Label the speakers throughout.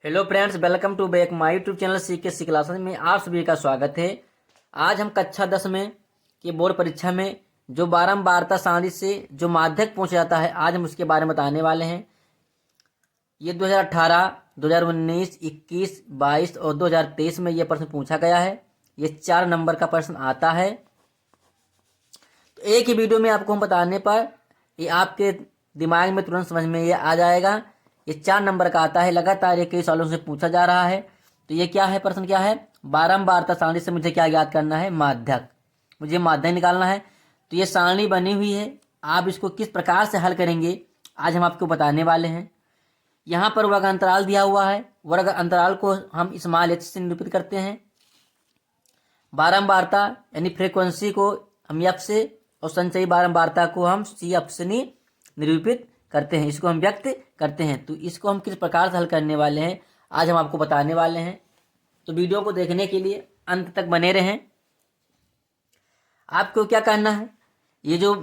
Speaker 1: Hello friends, welcome to back my YouTube channel CK classes में आप सभी का स्वागत है। आज हम कक्षा 10 में की बोर्ड परीक्षा में जो बारंबारता सारणी से जो माध्यक पूछा जाता है, आज हम उसके बारे में बताने वाले हैं। ये 2018, 2019, 21, 22 और 2023 में ये प्रश्न पूछा गया है। ये 4 नंबर का प्रश्न आता है। तो एक ही वीडियो में आपको हम बताने पर ये आपके दिमाग में तुरंत समझ में ये आ जाएगा। ये 4 नंबर का आता है, लगातार ये कई सालों से पूछा जा रहा है। तो ये क्या है, प्रश्न क्या है, बारंबारता सारणी से मुझे क्या याद करना है, माध्यक। मुझे माध्यक निकालना है। तो ये सारणी बनी हुई है, आप इसको किस प्रकार से हल करेंगे आज हम आपको बताने वाले हैं। यहाँ पर वर्ग अंतराल दिया हुआ है, वर्ग अंतराल को हम स्मॉल h से निरूपित करते हैं। बारंबारता यानी फ्रीक्वेंसी को हम f से और संचयी बारंबारता को हम CF से निरूपित करते हैं, इसको हम व्यक्त करते हैं। तो इसको हम किस प्रकार से हल करने वाले हैं आज हम आपको बताने वाले हैं। तो वीडियो को देखने के लिए अंत तक बने रहें। आपको क्या करना है, ये जो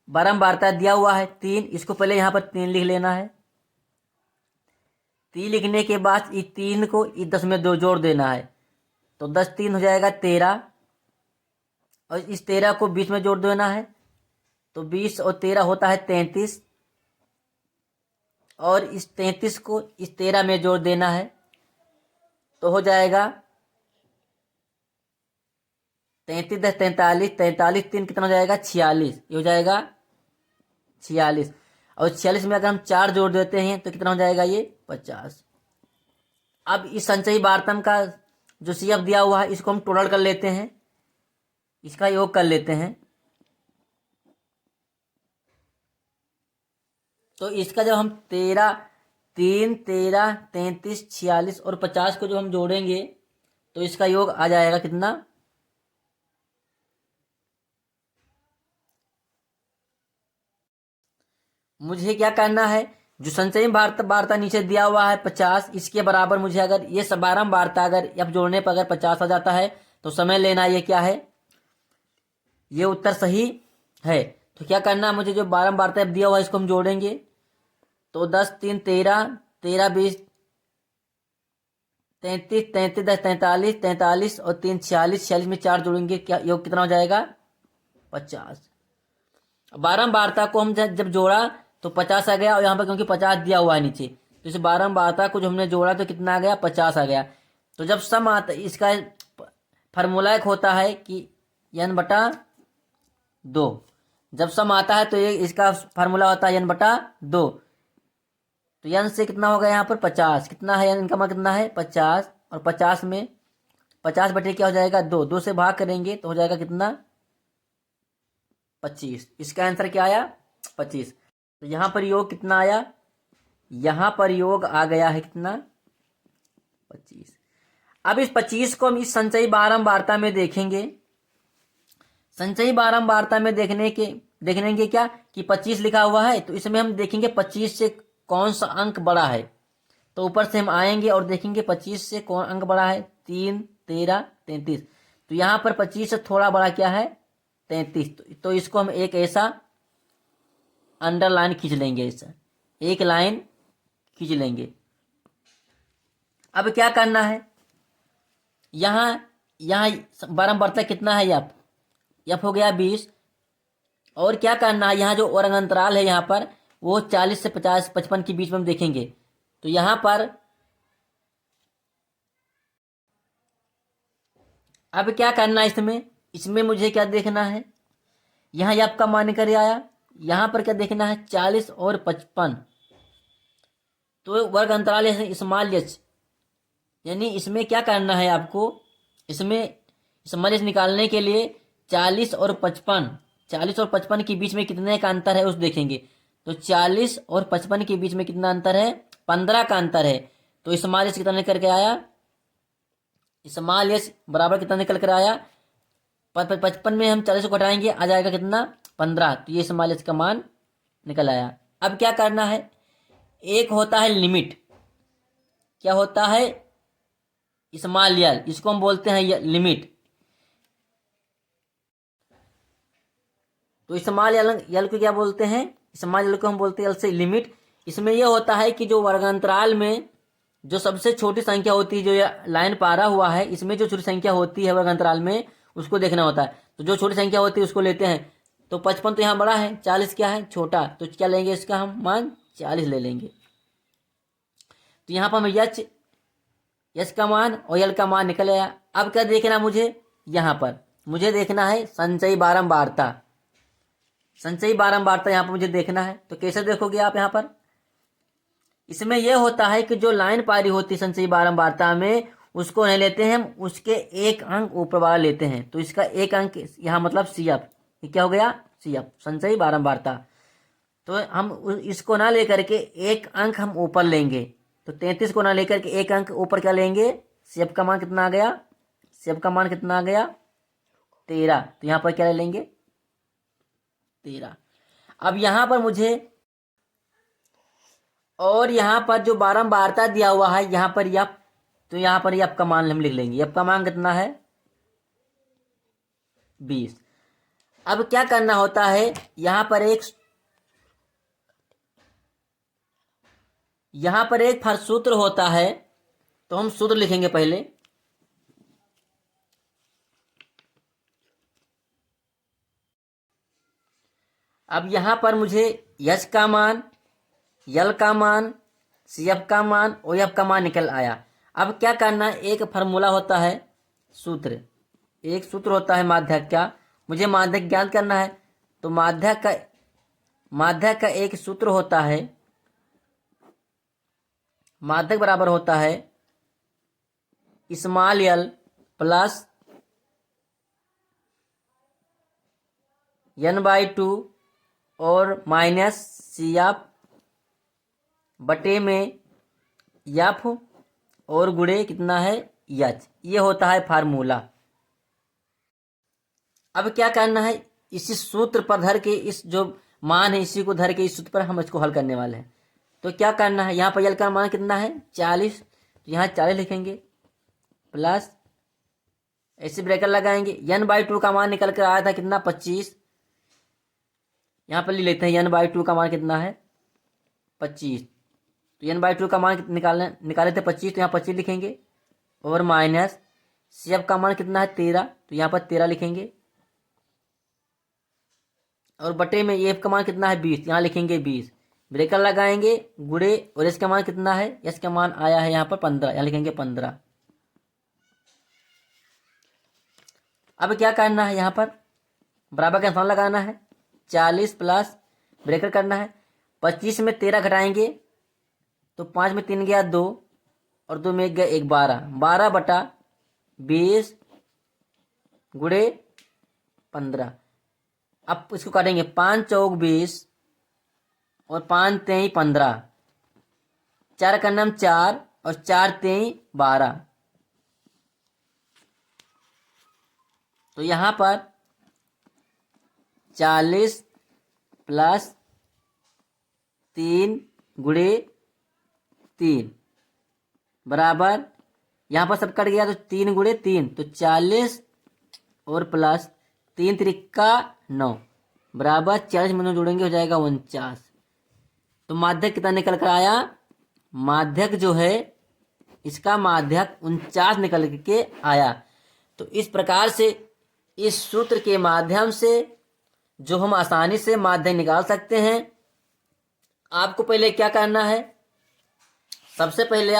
Speaker 1: बारंबारता दिया हुआ है 3, इसको पहले यहाँ पर 3 लिख लेना है। 3 लिखने के बाद इस 3 को इस 10 में 2 जोड़ देना है। तो 10 3 हो जाएगा 13, और इस 13 को 20 में जोड़ देना है। तो 20 और 13 होता है 33, और इस 33 को इस 13 में जोड़ देना है। तो हो जाएगा 33 10 43, 43 3 कितना हो जाएगा 46, ये हो जाएगा 46। और 46 में अगर हम 4 जोड़ देते हैं तो कितना हो जाएगा ये 50। अब इस संचयी बारतम का जो CF दिया हुआ है इसको हम टोटल कर लेते हैं, इसका योग कर लेते हैं। तो इसका जब हम 13 3 13 33 46 और 50 को जो हम जोड़ेंगे तो इसका योग आ जाएगा कितना, मुझे क्या करना है, जो संचयी बारता नीचे दिया हुआ है 50, इसके बराबर मुझे अगर ये बारंबारता अगर f जोड़ने पर अगर 50 आ जाता है तो समय लेना, ये क्या है, ये उत्तर सही है। तो क्या करना है, मुझे जो बारंबारता f दिया हुआ है इसको हम जोड़ेंगे। तो 10 3 13, 13 20 33, 33 10 43, 43 और 3 46, 46 में 4 जोड़ेंगे, क्या योग कितना हो जाएगा 50। बारंबारता को हम जब जोड़ा तो 50 आ गया, और यहाँ पर क्योंकि 50 दिया हुआ है नीचे, तो इस बारंबारता को जो हमने जोड़ा तो कितना आ गया 50 आ गया। तो जब सम आता, इसका फार्मूला एक होता है कि n/2, जब सम आता है तो ये इसका फार्मूला होता है n/2। तो n से कितना होगा यहाँ पर 50, कितना है n का मतलब कितना है 50, और 50 में 50 बटे क्या हो जाएगा 2, 2 से भाग करेंगे तो हो जाएगा कितना 25। इसका आंसर क्या आया 25। तो यहाँ पर योग कितना आया, यहाँ पर योग आ गया है कितना 25। अब इस 25 को हम इस संचयी बारंबारता में देखेंगे। संचयी बारंबारता में देखेंगे क्या कि 25 लिखा हुआ है, तो इसमें हम देखेंगे 25 से कौन सा अंक बड़ा है। तो ऊपर से हम आएंगे और देखेंगे 25 से कौन अंक बड़ा है, 3 13 33। तो यहाँ पर 25 से थोड़ा बड़ा क्या है 33। तो इसको हम एक ऐसा अंडरलाइन खींच लेंगे, ऐसा एक लाइन खींच लेंगे। अब क्या करना है, यहाँ बारंबारता कितना है f हो गया 20। और क्या करना है, यहाँ जो वर्ग अंतराल है यहाँ पर वो 40 से 50 55 के बीच में हम देखेंगे। तो यहाँ पर अब क्या करना है, इसमें मुझे क्या देखना है, यहाँ f का मान कर आया, यहाँ पर क्या देखना है 40 और 55। तो वर्ग अंतराल स्मॉल h, यानी इसमें क्या करना है आपको, इसमें स्मॉल h निकालने के लिए 40 और 55 के बीच में कितने का अंतर है उस देखेंगे। तो 40 और 55 के बीच में कितना अंतर है, 15 का अंतर है। तो स्मॉल h कितना निकल के आया, स्मॉल h बराबर कितना निकल कर आया 55 में हम 40 को घटाएंगे आ जाएगा कितना 15। तो ये स्मॉल h का मान निकल आया। अब क्या करना है, एक होता है लिमिट, क्या होता है स्मॉल l, इसको हम बोलते हैं लिमिट। तो स्मॉल l को क्या बोलते हैं, स्मॉल l को हम बोलते हैं l से लिमिट। इसमें यह होता है कि जो वर्गांतराल में जो सबसे छोटी संख्या होती है, जो ये लाइन पारा हुआ है, इसमें जो छोटी संख्या होती है वर्ग अंतराल में, उसको देखना होता है। तो जो छोटी संख्या होती है उसको लेते हैं। तो 55 तो यहाँ बड़ा है, 40 क्या है, छोटा, तो क्या लेंगे इसका हम मान, 40 ले लेंगे। तो यहाँ पर हम यच का मान और यल का मान निकल आया। अब क्या देखना मुझे, यहाँ पर मुझे देखना है संचयी बारंबारता। संचयी बारंबारता यहाँ पर मुझे देखना है। तो कैसे देखोगे आप, यहाँ पर इसमें यह होता है कि जो लाइन पारी होती है संचयी बारंबारता में, उसको नहीं लेते हैं हम, उसके एक अंक ऊपर वाला लेते हैं। तो इसका एक अंक यहाँ मतलब CF, ये क्या हो गया, CF संचयी बारंबारता। तो हम इसको ना लेकर के एक अंक हम ऊपर लेंगे। तो 33 को ना लेकर के एक अंक ऊपर क्या लेंगे, CF का मान कितना आ गया, CF का मान कितना आ गया, 13। तो यहाँ पर क्या ले लेंगे, 13। अब यहाँ पर मुझे, और यहाँ पर जो बारंबारता दिया हुआ है यहाँ पर यफ, तो यहाँ पर यफ का मान हम लिख लेंगे। यफ का मान कितना है, 20। अब क्या करना होता है, यहाँ पर एक सूत्र होता है। तो हम सूत्र लिखेंगे पहले। अब यहाँ पर मुझे यच का मान, यल का मान, CF का मान और एफ का मान निकल आया। अब क्या करना है, एक फार्मूला होता है, सूत्र, एक सूत्र होता है माध्यक का, मुझे माध्यक ज्ञात करना है। तो माध्यक का एक सूत्र होता है, माध्यक बराबर होता है स्मॉल यल प्लस n/2 और माइनस CF बटे में यफ और गुणे कितना है, यच। ये होता है फार्मूला। अब क्या करना है, इसी सूत्र पर धर के, इस जो मान है इसी को धर के इस सूत्र पर हम इसको हल करने वाले हैं। तो क्या करना है, यहाँ पर यल का मान कितना है, 40। तो यहाँ 40 लिखेंगे प्लस, ऐसे ब्रैकेट लगाएंगे। n/2 का मान निकल कर आया था कितना, 25। यहाँ पर ले लेते हैं n/2 का मान कितना है, 25। तो n/2 का मान निकाले थे 25, तो यहाँ 25 लिखेंगे और माइनस CF का मान कितना है, 13। तो यहाँ पर 13 लिखेंगे और बटे में EF का मान कितना है, 20। यहाँ लिखेंगे 20, ब्रेकर लगाएंगे, गुणे, और इसका मान कितना है, एस का मान आया है यहाँ पर 15, यहाँ लिखेंगे 15। अब क्या करना है, यहाँ पर बराबर का निशान लगाना है, 40 प्लस ब्रेकर करना है, 25 में 13 घटाएंगे तो 5 में 3 गया 2 और 2 में 1 गया 1, 12 बटा 20 गुणे 15। अब इसको काटेंगे, 5 चौक 20 और 5 तेई 15, 4 का नाम 4 और 4 तेई 12। तो यहाँ पर 40 प्लस 3 गुणे 3 बराबर, यहाँ पर सब कट गया तो 3 गुणे 3, तो 40 और प्लस 3 त्रिका 9 बराबर 40 में 9 जोड़ेंगे हो जाएगा 49। तो माध्यक कितना निकल कर आया, माध्यक जो है इसका माध्यक 49 निकल के आया। तो इस प्रकार से इस सूत्र के माध्यम से जो हम आसानी से माध्यक निकाल सकते हैं। आपको पहले क्या करना है, सबसे पहले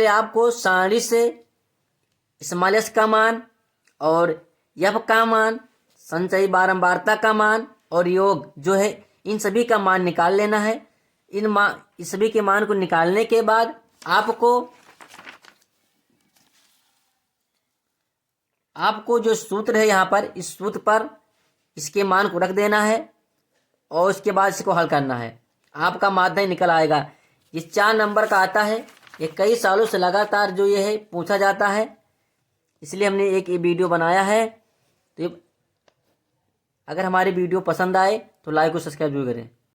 Speaker 1: आपको सारणी से स्मॉल एस का मान और एफ का मान, संचयी बारंबारता का मान और योग जो है, इन सभी का मान निकाल लेना है। इस सभी के मान को निकालने के बाद आपको जो सूत्र है यहाँ पर, इस सूत्र पर इसके मान को रख देना है और उसके बाद इसको हल करना है, आपका माध्यक निकल आएगा। ये 4 नंबर का आता है, ये कई सालों से लगातार जो ये है पूछा जाता है, इसलिए हमने एक ये वीडियो बनाया है। तो अगर हमारी वीडियो पसंद आए तो लाइक और सब्सक्राइब जरूर करें।